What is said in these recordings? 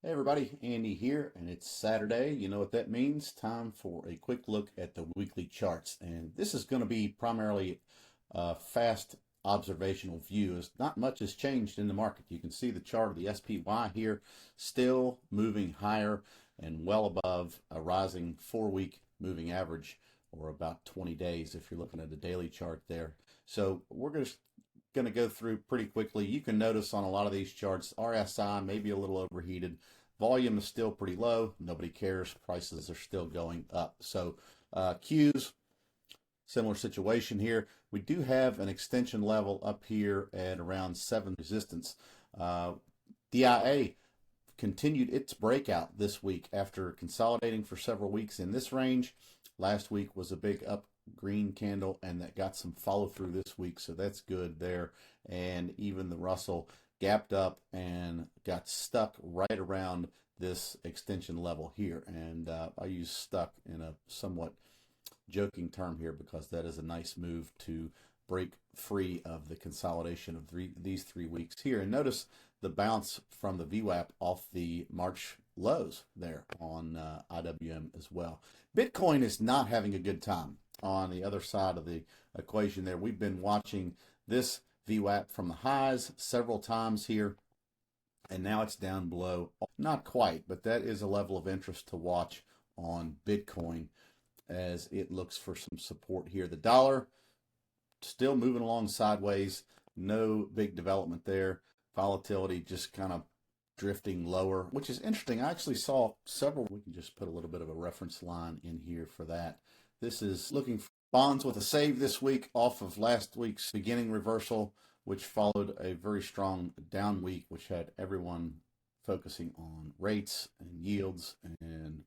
Hey everybody, Andy here, and it's Saturday. You know what that means? Time for a quick look at the weekly charts. And this is going to be primarily a fast observational view, as not much has changed in the market. You can see the chart of the SPY here still moving higher and well above a rising 4-week moving average, or about 20 days if you're looking at a daily chart there. So we're going to go through pretty quickly. You can notice on a lot of these charts, RSI may be a little overheated. Volume is still pretty low. Nobody cares. Prices are still going up. So Qs, similar situation here. We do have an extension level up here at around 7 resistance. DIA continued its breakout this week after consolidating for several weeks in this range. Last week was a big up green candle, and that got some follow through this week, so that's good there. And even the Russell gapped up and got stuck right around this extension level here, and I use stuck in a somewhat joking term here because that is a nice move to break free of the consolidation of these 3 weeks here. And notice the bounce from the VWAP off the March lows there on IWM as well. Bitcoin is not having a good time. On the other side of the equation there, we've been watching this VWAP from the highs several times here, and now it's down below. Not quite, but that is a level of interest to watch on Bitcoin as it looks for some support here. The dollar still moving along sideways, no big development there. Volatility just kind of drifting lower, which is interesting. I actually saw several. We can just put a little bit of a reference line in here for that. This is looking for bonds with a save this week off of last week's beginning reversal, which followed a very strong down week, which had everyone focusing on rates and yields and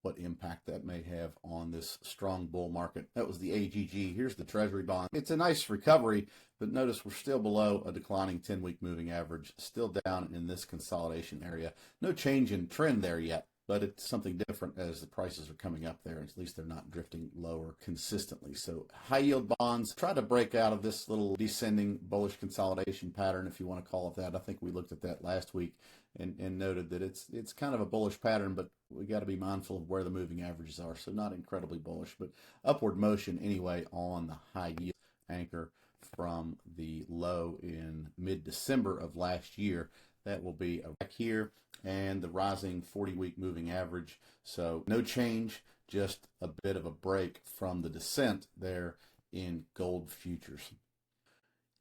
what impact that may have on this strong bull market. That was the AGG. Here's the Treasury bond. It's a nice recovery, but notice we're still below a declining 10-week moving average, still down in this consolidation area. No change in trend there yet, but it's something different as the prices are coming up there. At least they're not drifting lower consistently. So high yield bonds try to break out of this little descending bullish consolidation pattern, if you want to call it that. I think we looked at that last week and noted that it's kind of a bullish pattern, but we got to be mindful of where the moving averages are. So not incredibly bullish, but upward motion anyway on the high yield anchor from the low in mid-December of last year. That will be a wreck here, and the rising 40-week moving average. So no change, just a bit of a break from the descent there in gold futures.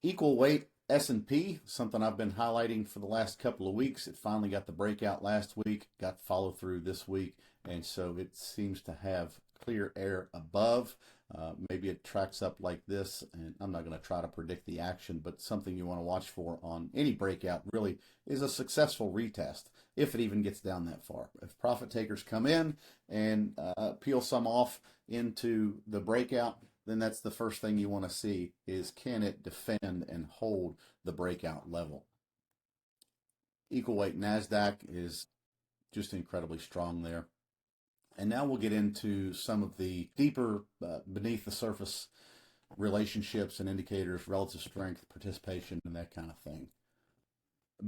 Equal weight S&P, something I've been highlighting for the last couple of weeks. It finally got the breakout last week, got follow through this week, and so it seems to have clear air above. Maybe it tracks up like this, and I'm not going to try to predict the action, but something you want to watch for on any breakout really is a successful retest, if it even gets down that far. If profit takers come in and peel some off into the breakout, then that's the first thing you want to see is, can it defend and hold the breakout level? Equal weight NASDAQ is just incredibly strong there. And now we'll get into some of the deeper beneath the surface relationships and indicators, relative strength, participation, and that kind of thing.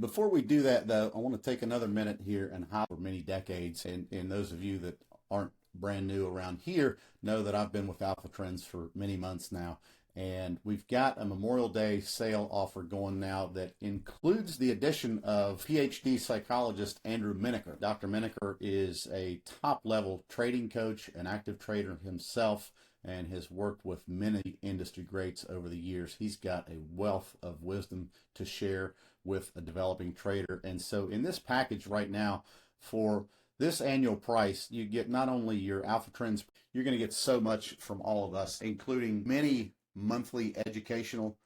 Before we do that, though, I want to take another minute here and highlight for many decades, and those of you that aren't brand new around here know that I've been with Alphatrends for many months now. And we've got a Memorial Day sale offer going now that includes the addition of PhD psychologist Andrew Mineker. Dr. Mineker is a top-level trading coach, an active trader himself, and has worked with many industry greats over the years. He's got a wealth of wisdom to share with a developing trader. And so in this package right now, for this annual price, you get not only your Alphatrends, you're going to get so much from all of us, including many monthly educational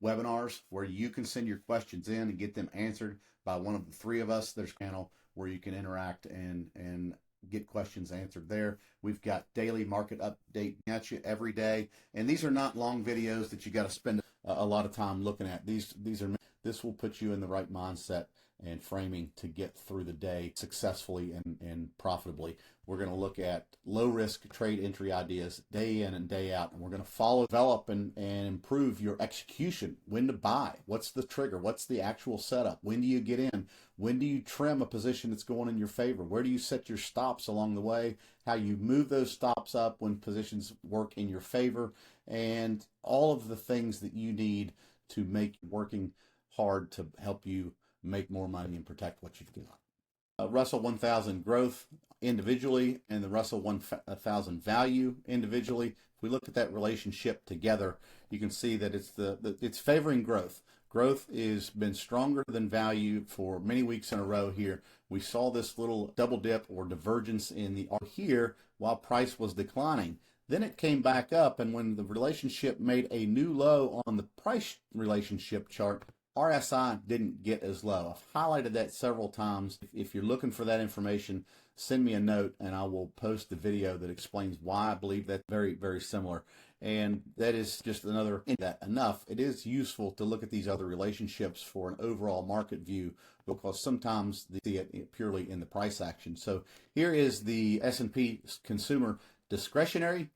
webinars where you can send your questions in and get them answered by one of the 3 of us. There's a panel where you can interact and get questions answered there. We've got daily market update at you every day, and these are not long videos that you got to spend a lot of time looking at. This will put you in the right mindset and framing to get through the day successfully and profitably. We're going to look at low risk trade entry ideas day in and day out, and we're going to follow, develop, and improve your execution. When to buy, what's the trigger, what's the actual setup, when do you get in, when do you trim a position that's going in your favor, where do you set your stops along the way, how you move those stops up when positions work in your favor, and all of the things that you need to make working hard to help you make more money and protect what you've got. Russell 1000 growth individually and the Russell 1000 value individually. If we look at that relationship together, you can see that it's favoring growth. Growth has been stronger than value for many weeks in a row here. We saw this little double dip or divergence in the R here while price was declining. Then it came back up, and when the relationship made a new low on the price relationship chart, RSI didn't get as low. I've highlighted that several times. If you're looking for that information, send me a note and I will post the video that explains why I believe that's very, very similar. And that is just another that enough. It is useful to look at these other relationships for an overall market view, because sometimes they see it purely in the price action. So here is the S&P consumer discretionary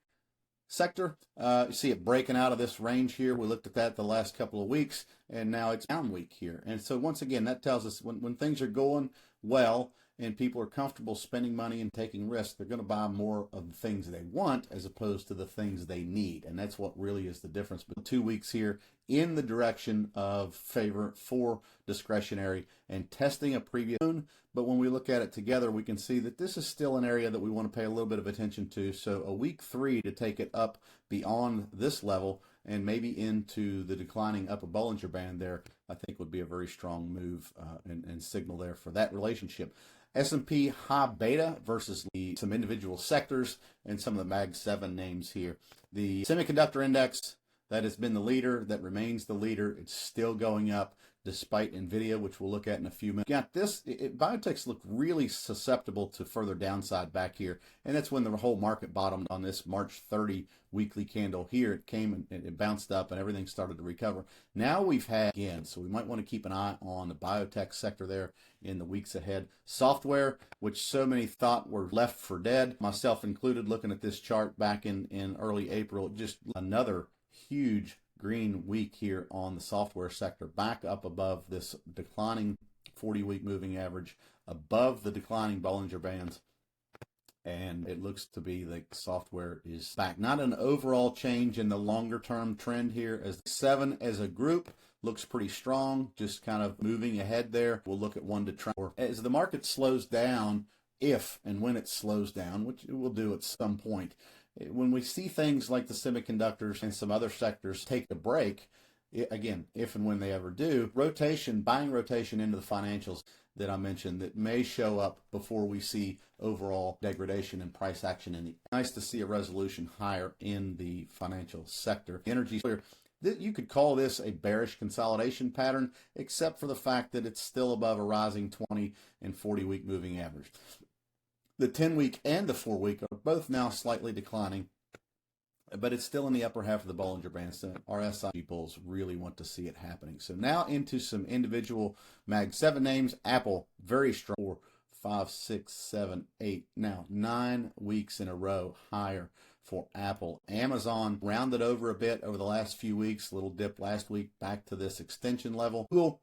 sector. You see it breaking out of this range here. We looked at that the last couple of weeks, and now it's down week here. And so once again, that tells us when things are going well and people are comfortable spending money and taking risks, they're going to buy more of the things they want as opposed to the things they need. And that's what really is the difference. But 2 weeks here in the direction of favor for discretionary and testing a previous zone. But when we look at it together, we can see that this is still an area that we want to pay a little bit of attention to. So a week 3 to take it up beyond this level and maybe into the declining upper Bollinger Band there, I think would be a very strong move and signal there for that relationship. S&P high beta versus some individual sectors and some of the Mag 7 names here. The semiconductor index, that has been the leader, that remains the leader. It's still going up despite NVIDIA, which we'll look at in a few minutes. Got this, biotechs look really susceptible to further downside back here, and that's when the whole market bottomed on this March 30 weekly candle here. It came and it bounced up and everything started to recover. Now we've had again, so we might want to keep an eye on the biotech sector there in the weeks ahead. Software, which so many thought were left for dead, myself included, looking at this chart back in early April, just another huge green week here on the software sector, back up above this declining 40-week moving average, above the declining Bollinger Bands, and it looks to be like software is back. Not an overall change in the longer term trend here, as 7 as a group looks pretty strong, just kind of moving ahead there. We'll look at one to try. As the market slows down, if and when it slows down, which it will do at some point, when we see things like the semiconductors and some other sectors take a break, again, if and when they ever do, buying rotation into the financials that I mentioned that may show up before we see overall degradation and price action in the. Nice to see a resolution higher in the financial sector. Energy, you could call this a bearish consolidation pattern, except for the fact that it's still above a rising 20 and 40-week moving average. The 10-week and the 4-week are both now slightly declining, but it's still in the upper half of the Bollinger Band. So RSI bulls really want to see it happening. So now into some individual Mag 7 names. Apple, very strong. 4, 5, 6, 7, 8. Now 9 weeks in a row higher for Apple. Amazon rounded over a bit over the last few weeks. Little dip last week back to this extension level. Google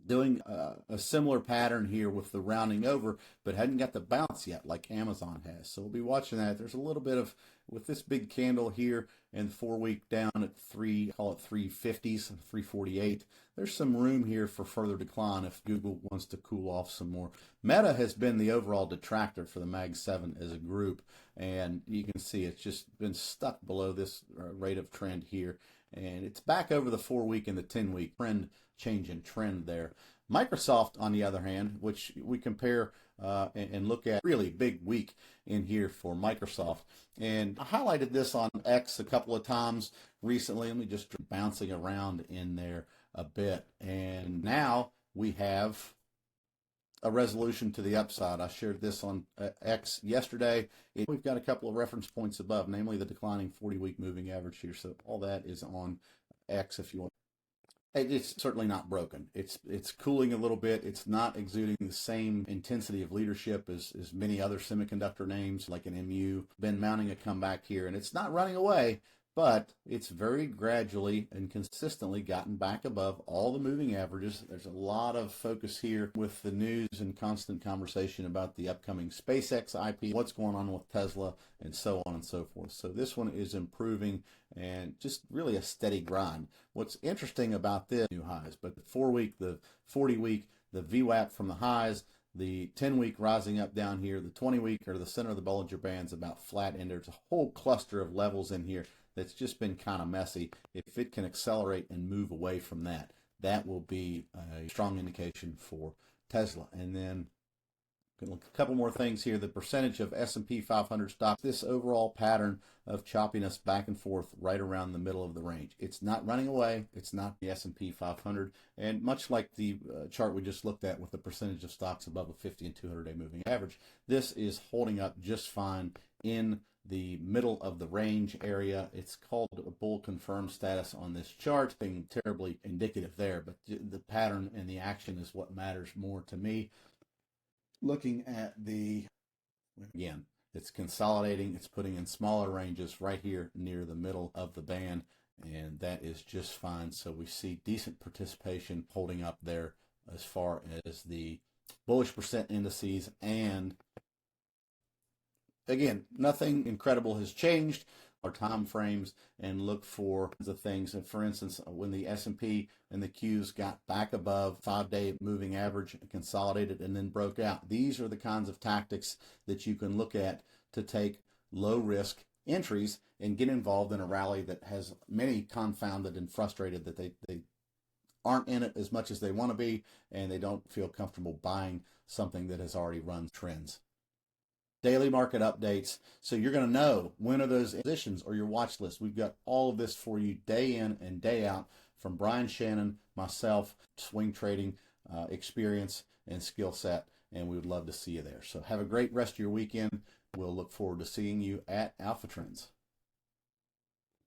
doing a similar pattern here with the rounding over, but hadn't got the bounce yet like Amazon has. So we'll be watching that. There's a little bit of, with this big candle here and 4-week down at call it 350s, 348. There's some room here for further decline if Google wants to cool off some more. Meta has been the overall detractor for the Mag 7 as a group, and you can see it's just been stuck below this rate of trend here, and it's back over the 4-week and the 10-week change in trend there. Microsoft, on the other hand, which we compare and look at, really big week in here for Microsoft. And I highlighted this on X a couple of times recently. Let me just bouncing around in there a bit. And now we have a resolution to the upside. I shared this on X yesterday. We've got a couple of reference points above, namely the declining 40-week moving average here. So all that is on X if you want. It's certainly not broken. It's cooling a little bit. It's not exuding the same intensity of leadership as many other semiconductor names like an MU. Been mounting a comeback here, and it's not running away, but it's very gradually and consistently gotten back above all the moving averages. There's a lot of focus here with the news and constant conversation about the upcoming SpaceX IP, what's going on with Tesla, and so on and so forth. So this one is improving and just really a steady grind. What's interesting about this, new highs, but the 4-week, the 40-week, the VWAP from the highs, the 10-week rising up down here, the 20-week or the center of the Bollinger Band's about flat, and there's a whole cluster of levels in here that's just been kind of messy. If it can accelerate and move away from that, that will be a strong indication for Tesla. And then a couple more things here. The percentage of S&P 500 stocks, this overall pattern of choppiness back and forth right around the middle of the range. It's not running away. It's not the S&P 500. And much like the chart we just looked at with the percentage of stocks above a 50 and 200-day moving average, this is holding up just fine in the middle of the range area. It's called a bull confirmed status on this chart, being terribly indicative there, but the pattern and the action is what matters more to me. Looking at the, again, it's consolidating, it's putting in smaller ranges right here near the middle of the band, and that is just fine. So we see decent participation holding up there as far as the bullish percent indices, and again, nothing incredible has changed. Our time frames, and look for the things. And for instance, when the S&P and the Qs got back above 5-day moving average, consolidated, and then broke out, these are the kinds of tactics that you can look at to take low risk entries and get involved in a rally that has many confounded and frustrated that they aren't in it as much as they want to be, and they don't feel comfortable buying something that has already run trends. Daily market updates, so you're going to know when are those positions or your watch list. We've got all of this for you day in and day out from Brian Shannon, myself, swing trading experience and skill set, and we would love to see you there. So have a great rest of your weekend. We'll look forward to seeing you at Alphatrends.